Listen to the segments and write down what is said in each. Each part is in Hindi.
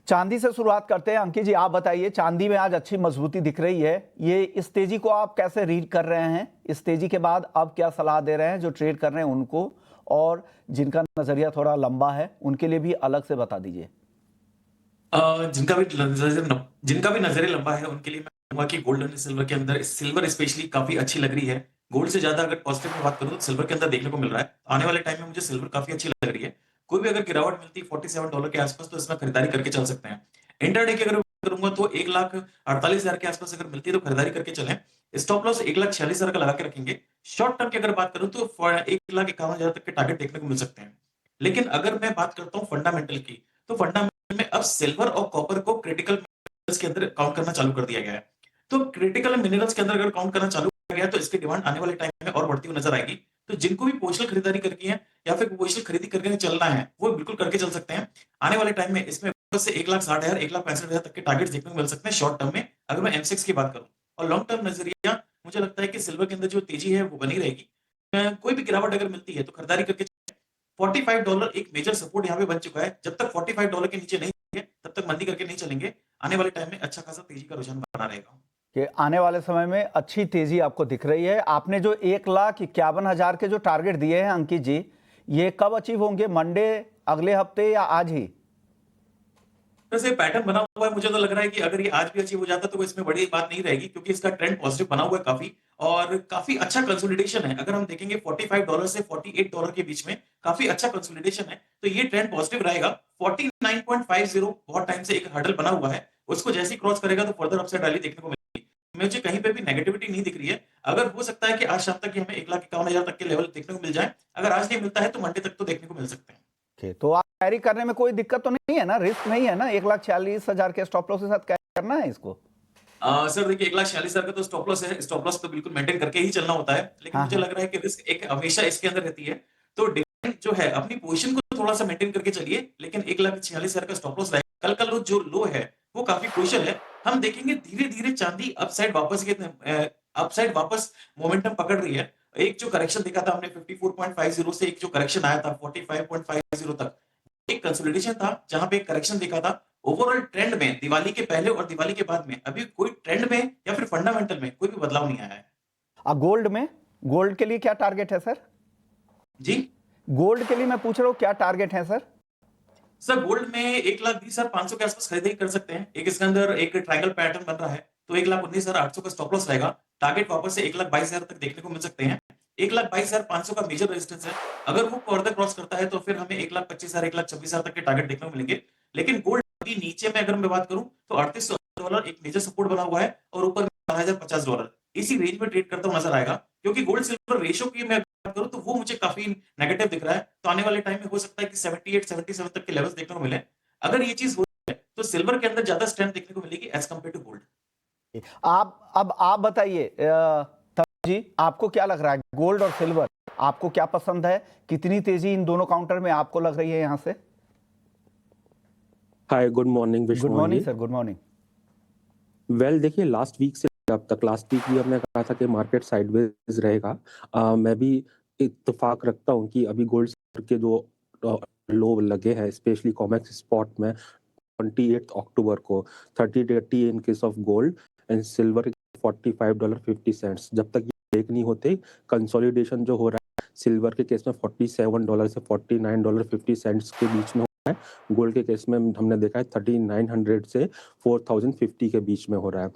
चांदी से शुरुआत करते हैं। अंकित जी, आप बताइए, चांदी में आज अच्छी मजबूती दिख रही है। ये इस तेजी को आप कैसे रीड कर रहे हैं? इस तेजी के बाद अब क्या सलाह दे रहे हैं जो ट्रेड कर रहे हैं उनको, और जिनका नजरिया थोड़ा लंबा है उनके लिए भी अलग से बता दीजिए। जिनका भी नजरिया लंबा है उनके लिए मैं कहूंगा कि गोल्ड और सिल्वर के अंदर सिल्वर स्पेशली काफी अच्छी लग रही है। गोल्ड से ज्यादा अगर पॉजिटिव में बात करूं तो सिल्वर के अंदर देखने को मिल रहा है। आने वाले टाइम में मुझे सिल्वर काफी अच्छी लग रही है। कोई भी अगर गिरावट मिलती है $47 के आसपास तो इसमें खरीदारी करके चल सकते हैं। इंटरडे की अगर बात करूंगा तो 1,48,000 के आसपास अगर मिलती है तो खरीदारी करके चलें। स्टॉप लॉस 1,46,000 का लगा के रखेंगे। शॉर्ट टर्म की अगर बात करूं तो 1,51,000 तक के टारगेट देखने को मिल सकते हैं। लेकिन अगर मैं बात करता हूं फंडामेंटल की, तो फंडामेंटल में अब सिल्वर और कॉपर को क्रिटिकल मिनरल्स के अंदर काउंट करना चालू कर दिया गया है। तो क्रिटिकल मिनरल्स के अंदर अगर काउंट करना चालू किया गया तो इसकी डिमांड आने वाले टाइम में और बढ़ती हुई नजर आएगी। तो जिनको भी पोजिशनल खरीदारी करनी है या फिर पोजिशनल खरीदी करके चलना है वो बिल्कुल करके चल सकते हैं। आने वाले टाइम में इसमें से 1,60,000 1,65,000 तक के टारगेट देखने को मिल सकते हैं शॉर्ट टर्म में, अगर मैं एमसेक्स की बात करूं। और लॉन्ग टर्म नजरिया मुझे लगता है कि सिल्वर के अंदर जो तेजी है वो बनी रहेगी। कोई भी गिरावट अगर मिलती है तो खरीदारी करके $45 एक मेजर सपोर्ट यहाँ पे बन चुका है। जब तक $45 के नीचे नहीं जाएंगे तब तक मंदी करके नहीं चलेंगे। आने वाले टाइम में अच्छा खासा तेजी का रुझान बना रहेगा। कि आने वाले समय में अच्छी तेजी आपको दिख रही है। आपने जो 1,51,000 के जो टारगेट दिए हैं अंकित जी, ये कब अचीव होंगे? मंडे, अगले हफ्ते, या आज ही? वैसे पैटर्न बना हुआ है, मुझे तो लग रहा है कि अगर ये आज भी अचीव हो जाता तो इसमें बड़ी बात नहीं रहेगी, क्योंकि इसका ट्रेंड पॉजिटिव बना हुआ है काफी। और काफी अच्छा कंसोलिडेशन है। अगर हम देखेंगे $45 से $48 के बीच में काफी अच्छा कंसोलिडेशन है, तो ये ट्रेंड पॉजिटिव रहेगा। 49.50 बहुत टाइम से एक हर्डल बना हुआ है, उसको जैसे ही क्रॉस करेगा तो फर्दर अपसाइड रैली देखने को मिलेगी। मुझे कहीं पे भी नेगेटिविटी नहीं दिख रही है। अगर हो सकता है कि आज शाम तक हमें 1,51,000 तक के लेवल देखने को मिल जाए। अगर आज नहीं मिलता है तो मंडे तक तो देखने को मिल सकते हैं। तो आप कैरी करने में कोई दिक्कत तो नहीं है ना? रिस्क नहीं है ना? 1,46,000 के स्टॉप लॉस के साथ कैरी करना है इसको? सर देखिए, 1,46,000 का तो स्टॉप लॉस है। स्टॉप लॉस तो बिल्कुल मेंटेन करके ही चलना होता है। लेकिन हाँ मुझे हाँ। लग रहा है कि रिस्क एक हमेशा इसके अंदर रहती है। तो डिपेंड जो है अपनी पोजीशन को थोड़ा सा मेंटेन करके चलिए। लेकिन 1,46,000 का स्टॉप लॉस रहेगा। कल का जो लो है वो काफी क्रूशियल है। हम देखेंगे धीरे धीरे चांदी अपसाइड वापस मोमेंटम पकड़ रही है। एक जो करेक्शन देखा था हमने 54.50 से, एक जो करेक्शन आया था 45.50 तक, एक कंसोलिडेशन था जहां पे एक करेक्शन देखा था। ओवरऑल ट्रेंड में दिवाली के पहले और दिवाली के बाद में अभी कोई ट्रेंड में या फिर फंडामेंटल में कोई भी बदलाव नहीं आया है। गोल्ड में, गोल्ड के लिए क्या टारगेट है सर? जी गोल्ड के लिए मैं पूछ रहा हूँ, क्या टारगेट है सर? सर, गोल्ड में 1,20,500 के आसपास खरीदारी कर सकते हैं। एक इसके अंदर एक ट्रायंगल पैटर्न बन रहा है, तो 1,19,800 का स्टॉप लॉस रहेगा। टारगेट वापस से 1,22,000 तक देखने को मिल सकते हैं। 1,22,500 का मेजर रेजिस्टेंस है। अगर वो फर्दर क्रॉस करता है तो फिर हमें 1,25,000 1,26,000 तक के टारगेट देखने को मिलेंगे। लेकिन गोल्ड अभी नीचे में अगर मैं बात करूं तो $38 एक मेजर सपोर्ट बना हुआ है, और ऊपर में $12,050 इसी रेंज में ट्रेड करता हुआ नजर आएगा। क्योंकि गोल्ड सिल्वर रेशियो की मैं बात करूं तो वो मुझे काफी नेगेटिव दिख रहा है। तो आने वाले टाइम में हो सकता है कि 78 77 तक के लेवल्स देखने को मिले। अगर ये चीज होती है तो सिल्वर के अंदर ज्यादा स्ट्रेंथ देखने को मिलेगी एज कंपेयर टू गोल्ड। आप बताइए जी, आपको क्या लग रहा है, गोल्ड और सिल्वर आपको क्या पसंद है? कितनी तेजी इन दोनों काउंटर में आपको लग रही है यहां से? Hi, good morning good Vishnu morning ji. Sir, good morning. देखिए, लास्ट वीक से अब तक, लास्ट वीक भी हमने कहा था कि मार्केट साइडवेज रहेगा। मैं भी इत्तेफाक रखता हूं कि अभी गोल्ड के जो लो लगे हैं, स्पेशली कॉमेक्स स्पॉट में 28 अक्टूबर को 30-30 in case of gold and silver $45.50। जब तक ये ब्रेक नहीं होते, कंसोलिडेशन जो हो रहा है सिल्वर के केस में $47 से $49.50 के बीच में हो रहा है। गोल्ड के केस में हमने देखा है 3900 से 4050 के बीच में हो रहा है।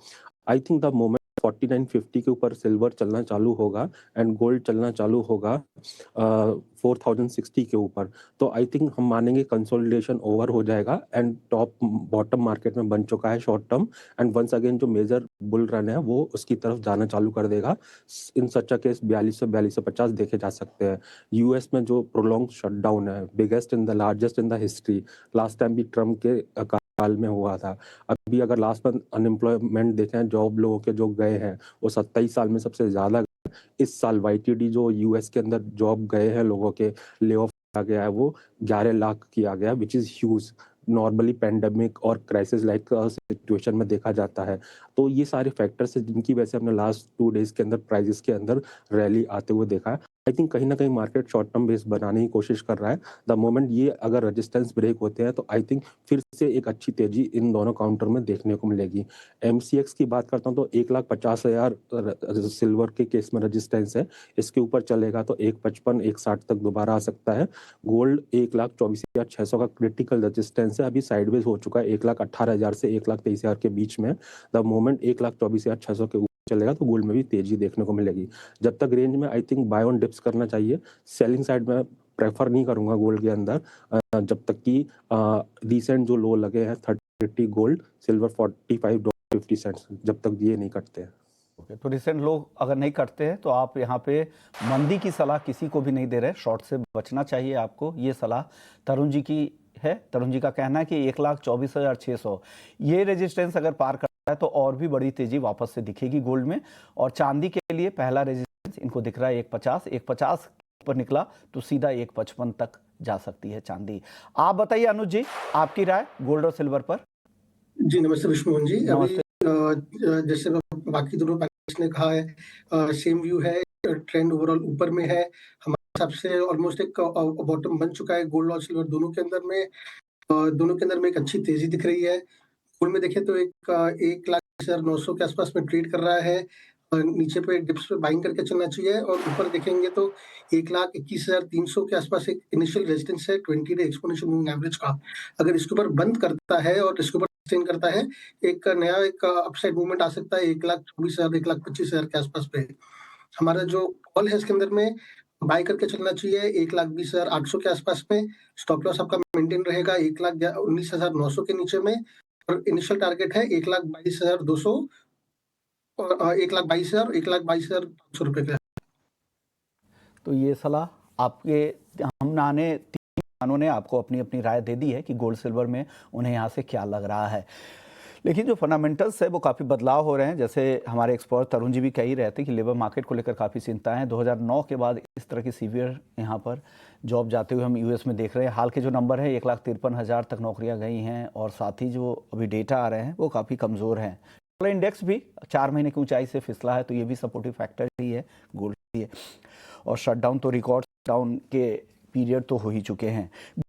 आई थिंक द मोमेंट 4950 के ऊपर सिल्वर चलना चालू होगा एंड गोल्ड चलना चालू होगा 4060 के ऊपर, तो आई थिंक हम मानेंगे कंसोलिडेशन ओवर हो जाएगा एंड टॉप बॉटम मार्केट में बन चुका है short term, and once again जो मेजर बुल रन है वो उसकी तरफ जाना चालू कर देगा। इन सच अ केस 4250 देखे जा सकते हैं। यूएस में जो प्रोलॉन्ग शटडाउन है, biggest in the largest in the history, last time भी ट्रम्प के काल में हुआ था। अभी अगर लास्ट मंथ अनएम्प्लॉयमेंट देखें, जॉब लोगों के जो गए हैं वो 27 साल में सबसे ज्यादा। इस साल वाईटीडी जो यूएस के अंदर जॉब गए हैं लोगों के, ले ऑफ किया गया है, वो 11 लाख किया गया, which is huge. Normally pandemic और क्राइसिस लाइक सिचुएशन में देखा जाता है। तो ये सारे फैक्टर्स हैं जिनकी वजह से हमने लास्ट 2 डेज के अंदर प्राइजेस के अंदर रैली आते हुए देखा है। आई थिंक कहीं ना कहीं मार्केट शॉर्ट टर्म बेस बनाने की कोशिश कर रहा है। द मोमेंट ये अगर रेजिस्टेंस ब्रेक होते हैं तो आई थिंक फिर से एक अच्छी तेजी इन दोनों काउंटर में देखने को मिलेगी। एमसीएक्स की बात करता हूँ तो 1,50,000 सिल्वर के केस में रेजिस्टेंस है, इसके ऊपर चलेगा तो 1,55 1,60 तक दोबारा आ सकता है। गोल्ड 1,24,600 का क्रिटिकल रेजिस्टेंस है, अभी साइडवेज हो चुका है 1,18,000 से 1,23,000 के बीच में। द मोमेंट 1,24,600 के ऊपर चलेगा तो गोल्ड में भी तेजी देखने को मिलेगी। जब तक रेंज में I think by on dips करना चाहिए, सेलिंग साइड में प्रेफर नहीं करूंगा गोल्ड के अंदर जब तक कि रिसेंट जो लो लगे हैं 30 गोल्ड सिल्वर $45.50 जब तक ये नहीं कटते हैं। ओके, तो रिसेंट लोग अगर नहीं करते हैं तो आप यहाँ पे मंदी की सलाह किसी को भी नहीं दे रहे, शॉर्ट से बचना चाहिए आपको, ये सलाह तरुण जी की है। तरुण जी का कहना है कि 1,24,600 ये रेजिस्टेंस अगर पार करता है तो और भी बड़ी तेजी वापस से दिखेगी गोल्ड में। और चांदी के लिए पहला रेजिस्टेंस इनको दिख रहा है 1,50 पर निकला तो सीधा 1,55 तक जा सकती है चांदी। आप बताइए अनुज जी, आपकी राय गोल्ड और सिल्वर पर। जी नमस्ते विष्णुमोहन जी। अभी नमस्ते। जैसे बाकी दोनों पैनलिस्ट ने कहा है, सेम व्यू है, ट्रेंड ओवरऑल ऊपर में है। हमारे हिसाब से ऑलमोस्ट एक बॉटम बन चुका है गोल्ड और सिल्वर दोनों के अंदर में। दोनों के अंदर में एक अच्छी तेजी दिख रही है। गोल्ड में देखें तो 1,20,900 के आसपास में ट्रेड कर रहा है। नीचे पे डिप्स पे बाइंग करके चलना चाहिए, और ऊपर देखेंगे तो 1,21,300 के आसपास एक इनिशियल रेजिस्टेंस है 20 डे एक्सपोनेंशियल मूविंग एवरेज का। अगर इसके ऊपर बंद करता है और इसके ऊपर सस्टेन करता है, एक नया अपसाइड मूवमेंट आ सकता है 1,24,000 1,25,000 के आसपास पे। हमारा जो कॉल है इसके अंदर में बाय करके चलना चाहिए 1,20,800 के आसपास में। स्टॉप लॉस आपका मेंटेन रहेगा 1,19,900 के नीचे में, और इनिशियल टारगेट है 1,22,200 और 1,22,000 1,22,500 रुपए का। तो ये सलाह आपके हमने तीनों ने आपको अपनी अपनी राय दे दी है कि गोल्ड सिल्वर में उन्हें यहाँ से क्या लग रहा है। लेकिन जो फंडामेंटल्स है वो काफ़ी बदलाव हो रहे हैं। जैसे हमारे एक्सपर्ट तरुण जी भी कह ही रहे थे कि लेबर मार्केट को लेकर काफ़ी चिंता है। 2009 के बाद इस तरह की सीवियर यहाँ पर जॉब जाते हुए हम यूएस में देख रहे हैं। हाल के जो नंबर है 1,53,000 तक नौकरियाँ गई हैं, और साथ ही जो अभी डेटा आ रहे हैं वो काफ़ी कमज़ोर हैं। डॉलर इंडेक्स भी 4 महीने की ऊंचाई से फिसला है, तो ये भी सपोर्टिव फैक्टर ही है गोल्ड के लिए। और शटडाउन तो रिकॉर्ड डाउन के पीरियड तो हो ही चुके हैं।